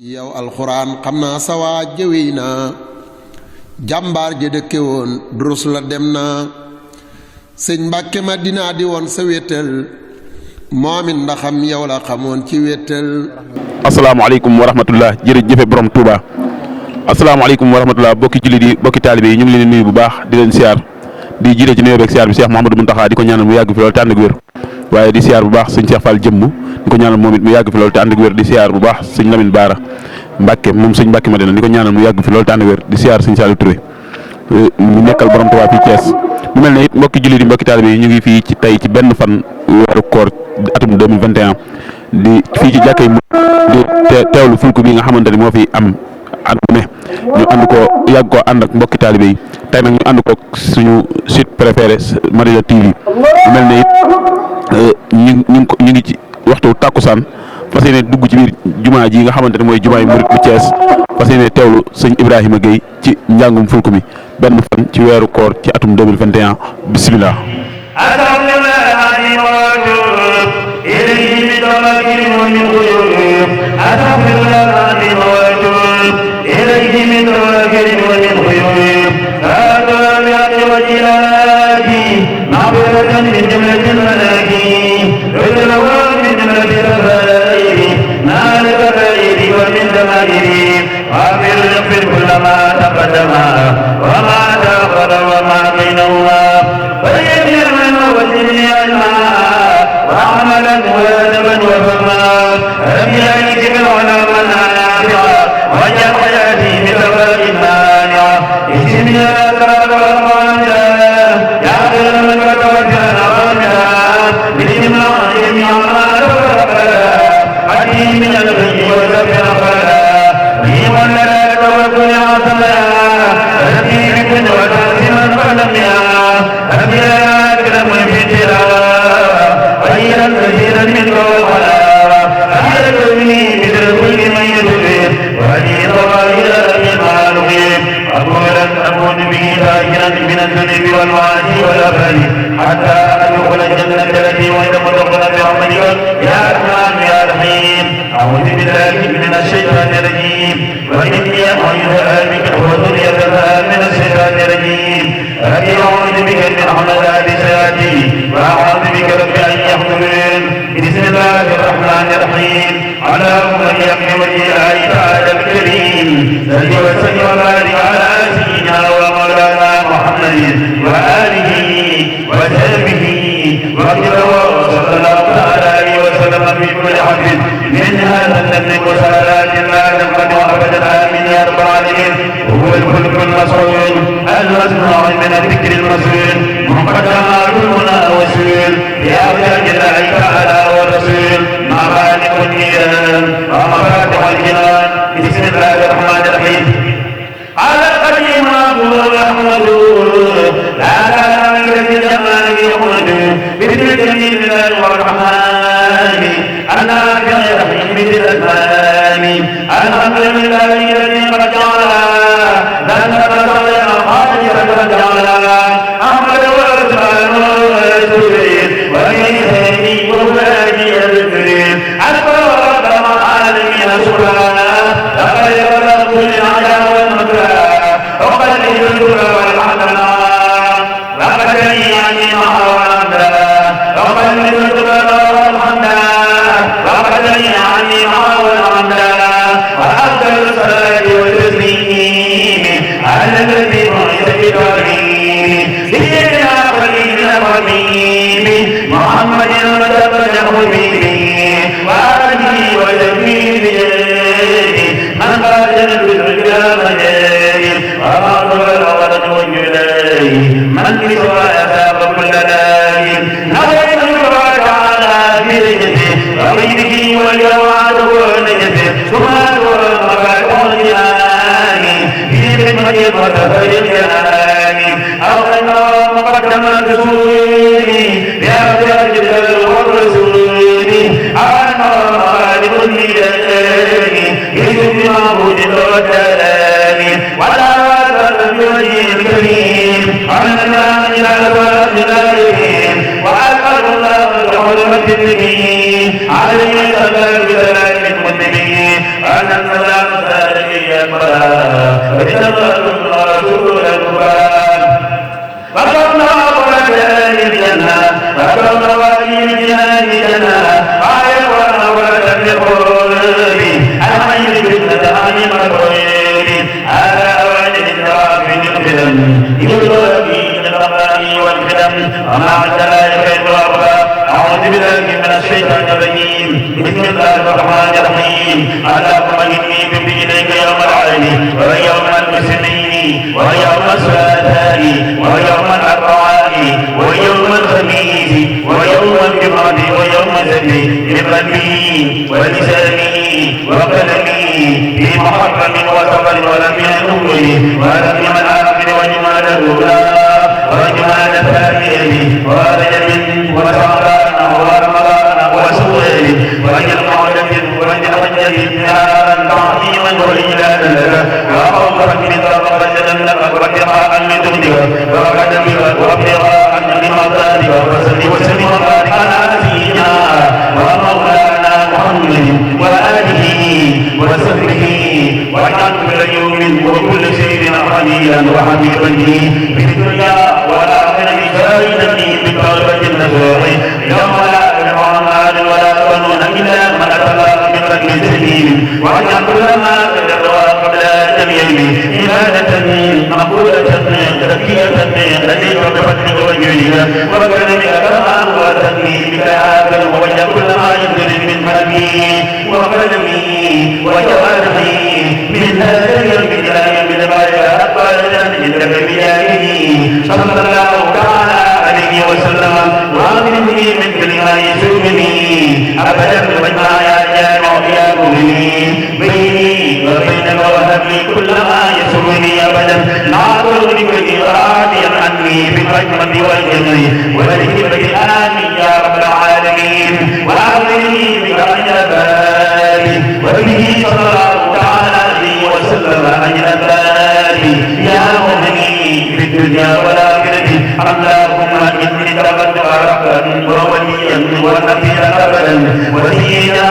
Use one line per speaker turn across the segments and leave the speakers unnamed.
yow alxuraan xam naa sa waa jëwey naa jàmbaar ja dëkke woon durus la dem naa sëñ Mbàkke Madina di woon sa wéttal moomin ndaxam yow la xamoon ci wéttal.
asalaamaaleykum wa rahmatullah jërëjëfe borom Touba asalaamaaleykum wa rahmatullah bokki jullit yi bokki taalibe yi ñu ngi leen di nuyu bu baax di leen siyaar di jiite ci nuyoo beeg siyaar bi Cheikh Mouhamadou Mountakha di ko ñaanal mu yàgg fi loolu te ànd ak wér waaye di siyaar bu baax sëñ Cheikh Fall jëmm di ko ñaanal moom it mu yàgg fi loolu te ànd ak wér di siyaar bu baax sëñ Lamine Baara Mbàkke moom sëñ Mbàkke Madina di ko ñaanal mu yàgg fi loolu te ànd ak wér di siyaar sëñ Saliou Toure mu nekkal borom Touba fii Thiès mu mel ne it mbokki jullit yi mbokki taalibe yi ñu ngi fii ci tey ci benn fan weeru koor atum 2021 di fii ci jàkkay mu di teewlu fulku bi nga xamante ni moo fi am at mu ne ñu ànd ko yàgg koo ànd ak mbokki taalibe yi tey nag ñu ànd ko suñu site préféré Madina TV mu mel ne it ñu ngi ci waxtu tàkkusaan fas yéene dugg ci biir jumaa ji nga xamante ne mooy jumaay murit bu Thiès fas yéene teewlu sëñ Ibrahima Gueye ci njàngum fulku mi benn fan ci weeru koor ci atum 2021 bisimilah.
حتى أدخل الجنة التي وعد متقنا برحمتك يا رحمن يا رحيم أعوذ بالله من الشيطان الرجيم وإني أعوذ بك وذريتها من الشيطان الرجيم ربي أعوذ بك من همزات الشياطين وأعوذ بك رب أن يحضرون بسم الله الرحمن الرحيم اللهم يقي وجه الله تعالى الكريم صل وسلم وبارك على سيدنا ومولانا محمد وآله وسلمه وصلى الله تعالى عليه وسلم في كل حرف من هذا النبي وصلاه لا تنقطع ابدا امين يا رب العالمين هو الفلك المسعود المسموع من الذكر المسؤول مقدمات المنى والسؤول يا ابتاج الله تعالى والرسول مبارك النيران ومفاتح الجنان بسم الله الرحمن الرحيم على القديم ابو احمد لا بسم الجميل والرحمن أنا غير رحيم الأزمان الحمد لله الذي قد جعل لنا رسولا خالصا قد جعل أحمد ورسوله ورسوله وإليه وفاجي الكريم أكبر العالمين سبحانه لقد يبلغ كل عدا والمكر وقد يجر والحسنى لقد يعني معه محمد رسول وآله وسلم من قاتل بالرجال مجاهد وأمر الغرد والجلال من بسوى أساب كل داء نظر الله تعالى برجته وغيره والجواد ونجته سبحانه ومفاتح الجنان في خدمة وسفر الجنان أغنى مقدم الرسول يا سيد الرسول أنا خالق النداء يجب معبود الوتان ولا تنبغي الكريم أنا إلى الباب الكريم وأسأل الله بحرمة النبي عليه الصلاة والسلام المتبين أن المرأة فتنظر رسول القرآن فقرنا ورجال الجنة فقرنا والي الجنان جنة آية ورد بقولي الحي بالندى عن المكروه هذا وجد الدراب من الفلم يقول من الرمائي والفلم وما عد لا يخير الأرض أعوذ بالله من الشيطان الرجيم بسم الله الرحمن الرحيم اللهم إني تبت إليك يوم العين ويوم المسلمين ويوم الثلاثاء ويوم الأربعاء ويوم الخميس ويوم الجمعة ويوم السبت بقلبي ولساني وقلمي في محرم وسفر ولم ينوي ولم يمن آخر وجمال الأولى وجمال الثانية ورجب وشعبان ورمضان وسويل وجل معجب وجل حجة نهارا تعظيما وإجلالا لك وخوفا منك ورجلا لك وابتغاء من دونك وقدمك وابتغاء من مرضاتك وصل وسلم وبارك على سيدنا ومولانا محمد وآله وصحبه واجعل كل يوم وكل شيء حميدا وحبيبا لي في الدنيا والآخرة شاهدا لي بطلبة النصوح يوم لا ينفع مال ولا بنون إلا من أتى الله بقلب سليم واجعل كل ما تدعى قبل تمييز عبادة مقبولة زكية لديك بفضلك وجودك وكرمك كما وتكريمك آكل واجعل كل ما ينزل من قلبي وقلبي وجوارحي من هذا اليوم إلى يوم الغاية أقبل عندك بجاهه صلى الله تعالى عليه وسلم وآمنني من كل ما يسوءني أبدا وما يجعل يا مؤمنين بيني وبينك وهب لي كل ما يسوءني أبدا لا تغني بالإرادة عني بالرحمة والجنة والهبة آمين يا رب العالمين وآمنني بأجابالي وبه صلى الله تعالى عليه وسلم أجابالي يا مؤمنين في الدنيا والآخرة اللهم إني تقدم ربا ووليا ونبيا أبدا وسيدنا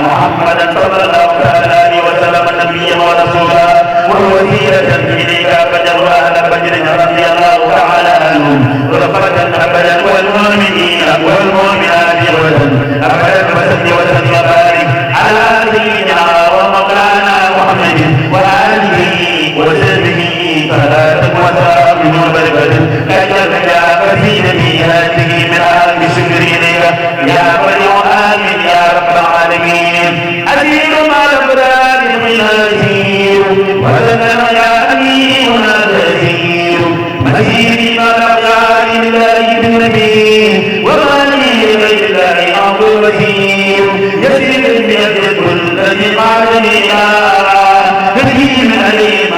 محمدا صلى الله عليه وسلم نبيا ورسولا ووسيلة إليك أبدا وأهل بدر رضي الله تعالى عنهم غرفة أبدا والمؤمنين والمؤمنات أبدا وسلم وسلم وبارك على سيدنا ومولانا محمد وآله وسلم صلاة وسلام وبركة أجل يا قصيدتي هذه من آل شكر إليك يا ولي آمين يا رب العالمين أزيد مع الأبرار من أزيد وسلم يا أمين أزيد مزيد مع الأبرار لله بالنبي وغني غير الله أمر وزير يسير بيد كل الذي قالني يا كريم عليم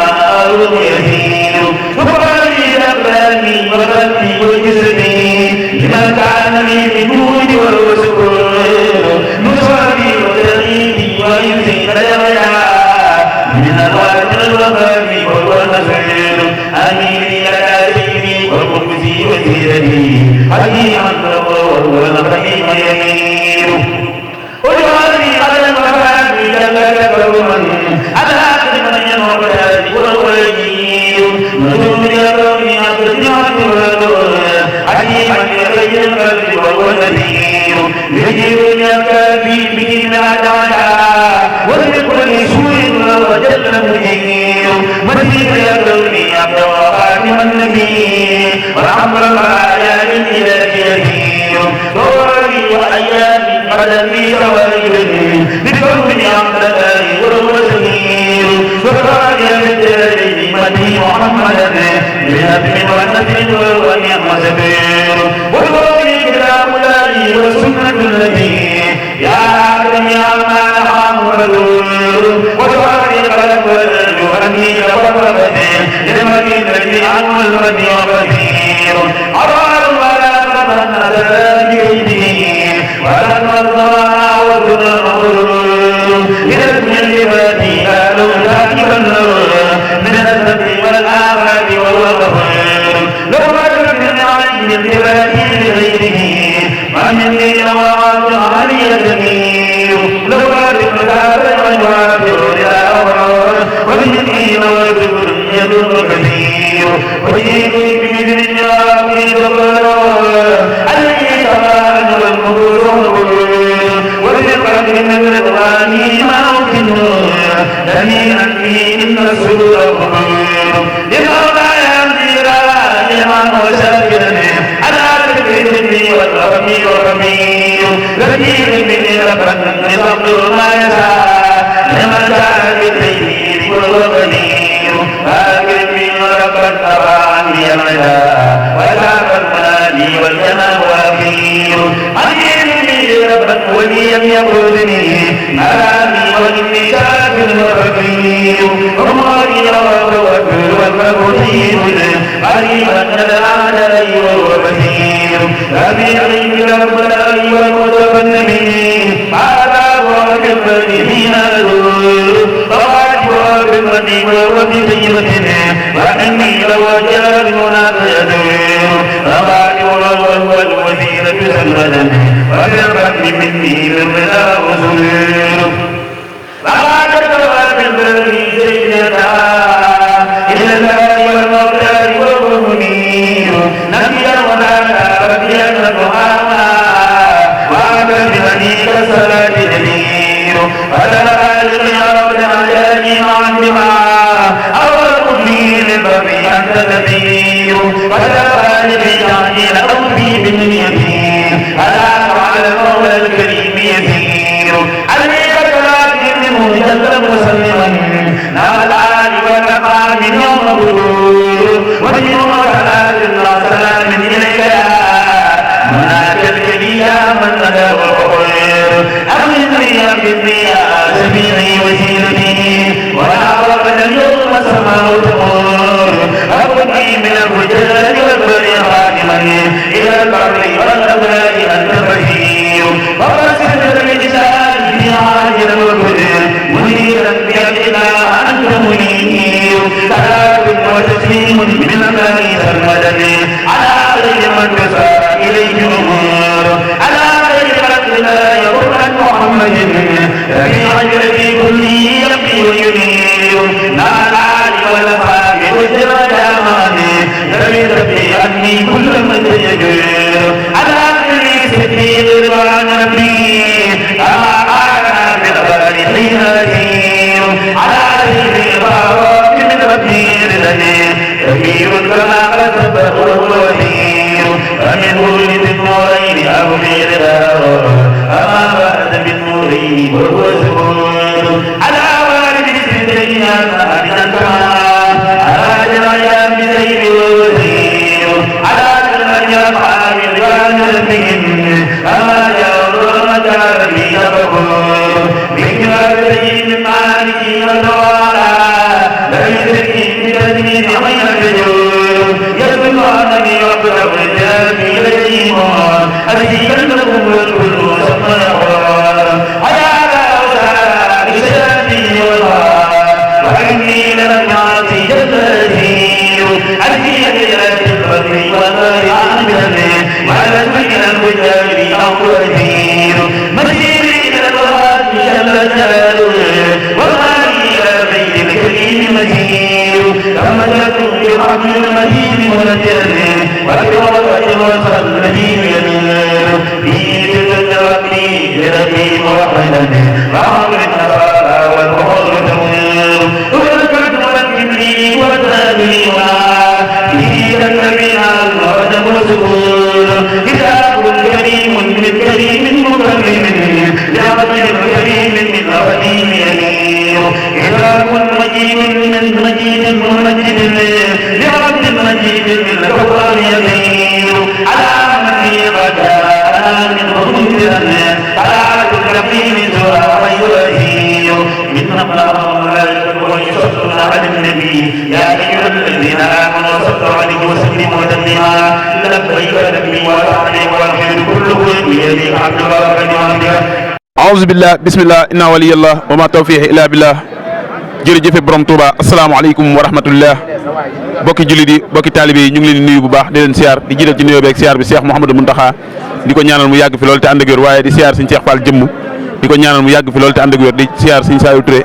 أروم يزيد وقالي أباني وقلبي وجسمي لما كان لي من نور والسكون نصري وتغيبي ويزيد يا من الوالد الوفاء والنصير أمين يا سيدي والمكسي وزيرتي حكيما والرحيم يمين وجعلني على المفاد جل كرما على آخر من ينور هذه والوليين نجوم يروني أبرجات والدور حكيما يغير القلب وهو نذير يجيرني الكافي به ما دعا ولكل سوء وجل مجير مسيح يروني عبد وخاتم النبي والعمر الآيات إلى يسير طوري وأيامي قدمي وويل بكون عبد الله وهو سمير وقال بالدارين مدي محمدا بهدم ونسل وهو نعم سبيل والقول كلام الله والسنة التي يا آدم يا ما محمد وقال قلب الجهني وقربته للمدين الذي عنه المدي وكثير أراد ولا تمنى ذلك ولا المرضى والذنوب لنسم الجبال آلوا ذاك النور من الذنب والآفات وهو غفور لو رجل من عين الجبال لغيره ما مني وعاد علي جميل لو رجل ذاب الوافر إلى أمر ومن جميعا به إن السرور قبور لمولاي أميرا إمام وشاكرني على ذكرني والرحمي والرحمي رحيم مني ربا لتقدر ما يشاء لمن جاء بالخير وهو قدير فاكرمني ربا تراني العدا وشاف المنادي والجنى واخير علمني ربا وليا يقودني مرامي واني شاكر وفقير عمري وتوكل والمقتير قريبا العالي وهو بصير ربيعي ربنا والمتفننين هذا هو بالفرحين طاعت بالمدين وبطيبتنا واني لو جار منافيته رباعي وهو الوزير سلمنا وبالرحم مني بالرضا وسرور وقال بالبر سيدنا إلى الله والمختار والمنير نبيا ونانا ربيا ونهانا وعبد بهديك الصلاة جدير ولا ألقي يا رب العالمين معا بما أول مبين للبر أنت نذير ولا ألقي تعجيل أوفي باليمين ألا على المولى الكريم يسير عليك كلام مجلد مسلما نال العالي والمقام يوم بدور ويوم صلاة وسلام إليك يا مناك الكريم يا من ندى والخير أغني يا سبيلي وسيلتي وأعرفنا اليوم السماء تمور أبقي من الرجال والبر خادما إلى البر والأبناء أنت بشير وبشر الرجال في عاجل والبدر منيرا بيدنا أنت منير سلام وتسليم من الله المدد على غير من تسعى إليه الأمور على غير من لا يضر محمد رفيع الذي كل يقي وينير نال علي والأصحاب وجرى الأمان ربي عني كل من يجير على غير سبيل رضوان ربي حين أسير على سبيل الغراب من ربي لدني كبير كما قد الوزير ومنه للنورين أبغي رضاه أما بعد بالنورين وهو زبور على والد سيدنا أبدا على جريان بسيف الوزير على جريان حامل كان بهم أما جاءوا مجال بي يبقون بكرة من مالك ودوالا ليس في بدني عين الرجل يسمعني وقت الرجال إليهم أرسل لهم الكل ثم يقول حياة أوسع لساني والله وإني لنعطي جلسير أرسل إلى البر والنار عن بلده وعلى المكان الوجال أو وزير مسيري إلى الله جل جلاله والله إلى بيت الكريم مسير لما جاءتم بحبل المدين منجر وبالوجه والخلدين ينير في جلد ربي لربي موحدا وعمر النصارى والبحور تمير والكرد والكبري والتابعين به تتبعنا الغرد والسكون كتاب كريم من كريم مكرم لعبد كريم من قديم يمير كتاب مجيد من مجيد ممجد لعبد مجيد من الكفار يمير على من في غداء منه منذرا على كل رقيم سوى ويسير من الله ملائكته ويصلون على النبي يا ايها الذين امنوا صلوا عليه وسلموا تسليما لبيك ربي وسعديك والخير كله بيدك عبد الله ونعمتك
aouzu billah bismillah inna waliyallah wa ma tawfiqi illa billah jërëjëfe borom Touba asalaamaaleykum wa rahmatullah bokki jullit yi bokki taalibe yi ñu ngi leen di nuyu bu baax di leen siyaar di jiital ci nuyoo beeg siyaar bi Cheikh Mouhamadou Mountakha di ko ñaanal mu yàgg fi loolu te ànd ak wér waaye di siyaar Serigne Cheikh Fall jëmm di ko ñaanal mu yàgg fi loolu te ànd ak wér di siyaar Serigne Saliou Touré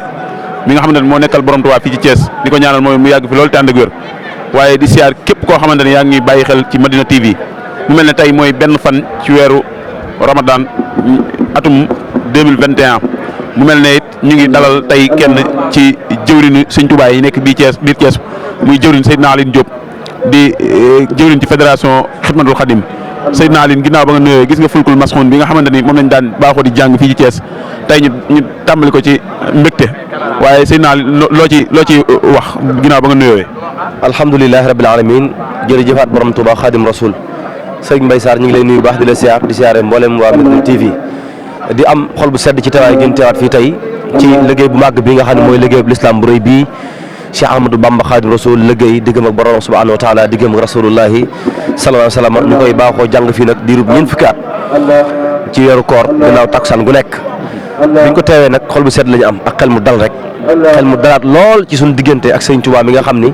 mi nga xamante ne moo nekkal borom Touba fii ci Thiès di ko ñaanal mooy mu yàgg fi loolu te ànd ak wér waaye di siyaar képp koo xamante ne yaa ngi bàyyi xel ci Madina TV mu mel ne tey mooy benn fan ci weeru Ramadan atum 2021 mu mel ne it ñu ngi dalal tey kenn ci jëwriñu sëñ Touba yi nekk biir Thiès muy jëwriñ Seydina Aline Diop di jëwriñ ci fédération Xidmatul Xadim. Seydina Aline ginnaaw ba nga nuyoo gis nga fulkul Mashun bi nga xamante ni moom lañ daan baaxoo di jàng fii ci Thiès tey ñu tàmbali ko ci mbégte waaye Seydina Aline loo ci wax ginnaaw ba nga nuyoo.
alhamdulilah rabbil alamin jërëjëfaat borom Touba Xadim Rasul sëñ Mbaye Sarr ñu ngi lay nuyu baax di la siyaar di siyaare mboolem waa Mashun TV di am xol bu sedd ci teewaay gi ñu teewaat fii tey ci liggéey bu màgg bi nga xam ne mooy liggéey bu lislaam bu rëy bii Cheikh Ahmadou Bamba Xadim Rasul liggéey diggam ak borom subhanahu wa taala diggam ak rasulullahi sallallahu alayhi wa sallam ñu koy baaxoo jàng fii nag diirub ñeent fukki at ci weeru koor ginnaaw takkusaan gu nekk biñ ko teewee nag xol bu sedd lañu am ak xel mu dal rek xel mu dalaat lool ci suñu diggante ak sëñ Tuubaa mi nga xam ni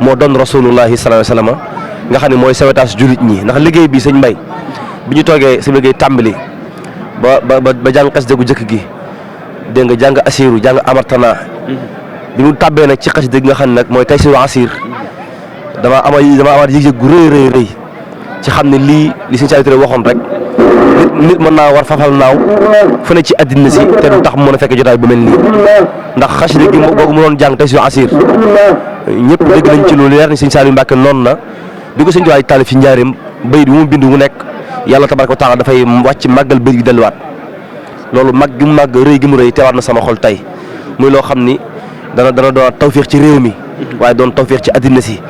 moo doon rasulullahi sallallahu alayhi wa sallam nga xam ne mooy sawetaas jullit ñi ndax liggéey bi sëñ Mbay bi ñu toogee sa liggéey tàmbali ba jàng xasida gu jëkk gi dégg nga jàng asiru jàng amartana bi mu tàbbee nag ci xasida gi nga xam ne nag mooy taysiru asir dama amaat yëg-yëg gu rëy ci xam ne li sëñ Saliou Touré waxoon rek nit mën naa war fafal naaw fu ne ci àddina si te du tax mu mën a fekk jotaay bu mel nii ndax xasida gi googu mu doon jàng taysiru asir ñëpp dégg nañ ci loolu leer ni sëñ Saliou Mbacke noonu na bi ko sëñ Tuubaa taalif fi njaareem bayit bi mu bind mu nekk yàlla tabaraka wa taala dafay wàcc màggal bayit bi delluwaat loolu mag gi mu màgg rëy gi mu rëy teewaat na sama xol tey muy loo xam ni dana doon tawféex ci réew mi waaye doon tawféex ci àddina si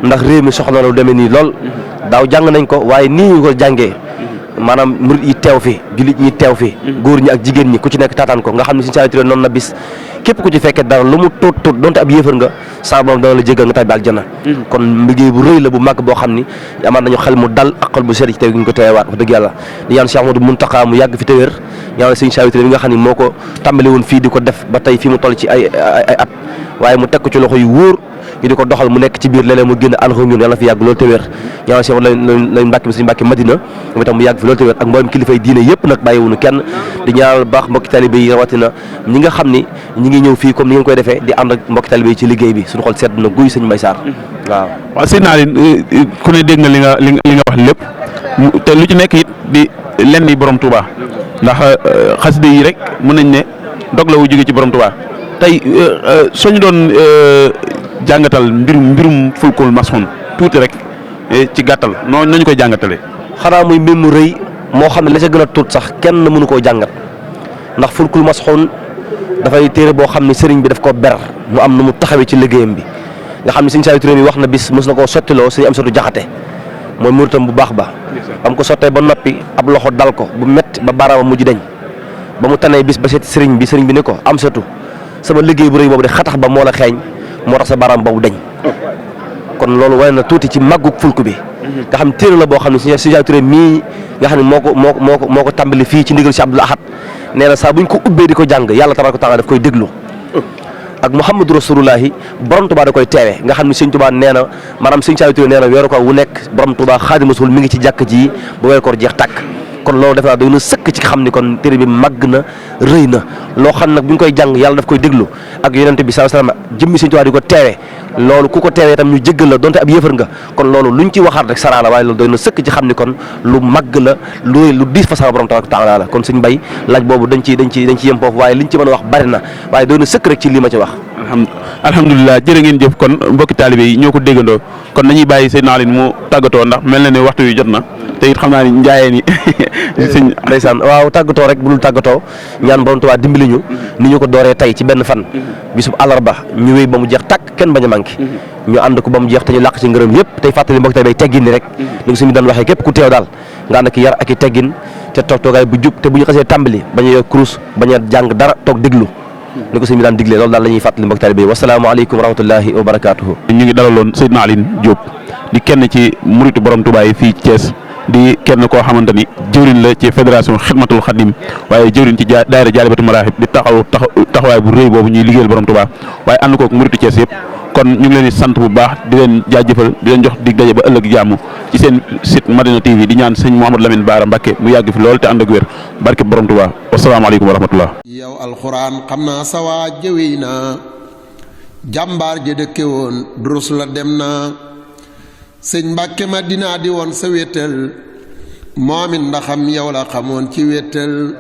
ndax réew mi soxla na lu demee nii lool daaw jàng nañ ko waaye nii ñu ko jàngee maanaam murit yi teew fi jullit ñi teew fi góor ñi ak jigéen ñi ku ci nekk taataan ko nga xam ne Sëñ Saliou Touré noonu na bis képp ku ci fekkee dara lu mu tuut donte ab yéefar nga sa borom dana la jéggal nga tàbbi aljana kon liggéey bu rëy la bu màgg boo xam ni amaat nañu xel mu dal ak xol bu sedd ci teew gi ñu ko teewaat wax dëgg yàlla di ñaan Cheikh Ahmadou Mountakha mu yàgg fi te wér ñaan Sëñ Saliou Touré bi nga xam ne moo ko tàmbali woon fii di ko def ba tey fii mu toll ci ay at waaye mu teg ko ci loxo yu wóor ñu di ko doxal mu nekk ci biir léeg-léeg mu génn ànd ak ñun yàlla fi yàgg loolu te wér ñaan Cheikh lañ Mbàkke Sëñ Mbàkke Madina moom itam mu yàgg fi loolu te wér ak mboolem kilifay diine yëpp nag bàyyiwuñu kenn di ñaanal baax mbokki talibé yi rawatina ñi nga xam ni ñi ngi ñëw fii comme ni ngeen koy defee di ànd ak mbokki talibé yi ci liggéey bi suñu xol sedd na guy sëñ Mbaye Sarr waaw
Seydina Aline ku ne dégg nga li nga wax lépp te lu ci nekk it di lenn borom Touba ndax xasida yi rek mën nañ ne dog la wu jóge ci borom Touba tey soo ñu doon jàngatal mbirum fulkul Mashun tuuti rek ci gàttal nañu koy jàngatale.
xanaa muy mbir mu rëy moo xam ne la ca gën a tuut sax kenn mënu koo jàngat ndax fulkul Mashun dafay téere boo xam ne sëriñ bi daf ko ber mu am nu mu taxawee ci liggéeyam bi nga xam ne Sëñ Saliou Touré mi wax na bis mos na koo sottiloo sëñ Amsatu Jaxate mooy muritam bu baax ba am ko sottee ba noppi ab loxo dal ko bu métti ba baaraama mujj deñ ba mu tanee bis ba seeti sëriñ bi ne ko Amsatu sama liggéey bu rëy boobu de xatax ba moo la xeeñ moo tax sa baaraam boobu deñ kon loolu wane na tuuti ci màggug fulku bi nga xam téere la boo xam ne Sëñ Saliou Touré mii nga xam ne moo ko tàmbali fii ci ndigal si Abdoul Ahad nee na saa buñ ko ubbee di ko jàng yàlla tabaaraka wa taala daf koy déglu ak Muhammadu Rasulullahi borom Tuubaa da koy teewe nga xam ne Sëñ Tuubaa nee na maanaam Sëñ Saliou Touré nee na weeru koor wu nekk borom Tuubaa Xaadimu Rasuul mi ngi ci jàkk ji ba weeru koor jeex tàkk kon loolu def naa doy na sëkk ci xam ni kon téere bi màgg na rëy na loo xam nag bu ñu koy jàng yàlla daf koy déglu ak yonente bi sallallahu alayhi wasallam jëmmi Sëñ Tuubaa di ko teewe loolu ku ko teewee itam ñu jéggal la donte ab yëfër nga kon loolu luñ ci waxaat rek saraa la waaye loolu doy na sëkk ci xam ni kon lu màgg la lu diis fa sama borom taala la kon Sëñ Mbay laaj boobu dañ ci yem foofu waaye liñ ci mën a wax bari na waaye doy na sëkk rek ci lii ma ci wax
alhamdulilah jërë ngeen jëf kon mbokki taalibe yi ñoo ko déggandoo kon nañuy bàyyi Seydina Aline mu tàggatoo ndax mel na ne waxtu yu jot na te it xam naa ni njaayeen yi
sëñ ndeysaan waaw tàggatoo rek bu dul tàggatoo ñaan borom Tuubaa dimbali ñu ni ñu ko dooree tey ci benn fan bisub àllarba ñu wéy ba mu jeex tàkk kenn bañ a manqué ñu ànd ko ba mu jeex te ñu làq ci ngërëm yëpp tey fàttali mbokk tey bay teggin ni rek ni ko suñu daan waxee képp ku teew daal nga ànd ak yar ak i teggin te toog toogaay bu jub te bu ñu xasee tàmbali bañ a yor kurus bañ a jàng dara toog déglu ni ko sëñ bi daan diglee loolu daal la ñuy fàttali mbokk taalibe yi wasalaamaaleykum wa rahmatullahi wa barakaatuhu.
ñu ngi dalaloon Seydina Aline Diop di kenn ci muritu borom Touba yi fii Thiès di kenn koo xamante ni jëwriñ la ci fédération Xidmatul Xadim waaye jëwriñ ci daayira Jaalibatu Maraaxib di taxawaay bu rëy boobu ñuy liggéeyal borom Touba waaye ànd kook muritu Thiès yëpp kon ñu ngi leen di sant bu baax di leen jaajëfal di leen jox dig daje ba ëllëg jàmm ci seen site Madina TV di ñaan sëñ Mouhamadou Lamine Bara Mbacké mu yàgg fi lool te ànd ak wér barke borom Touba wasalaamaaleykum wa rahmatullah.
yow alxuraan xam naa sa waa jëwee naa jàmbaar ja dëkke woon durus la dem na sëñ Mbàkke Madina di woon sa wéttal moom it ndaxam yow la xamoon ci wéttal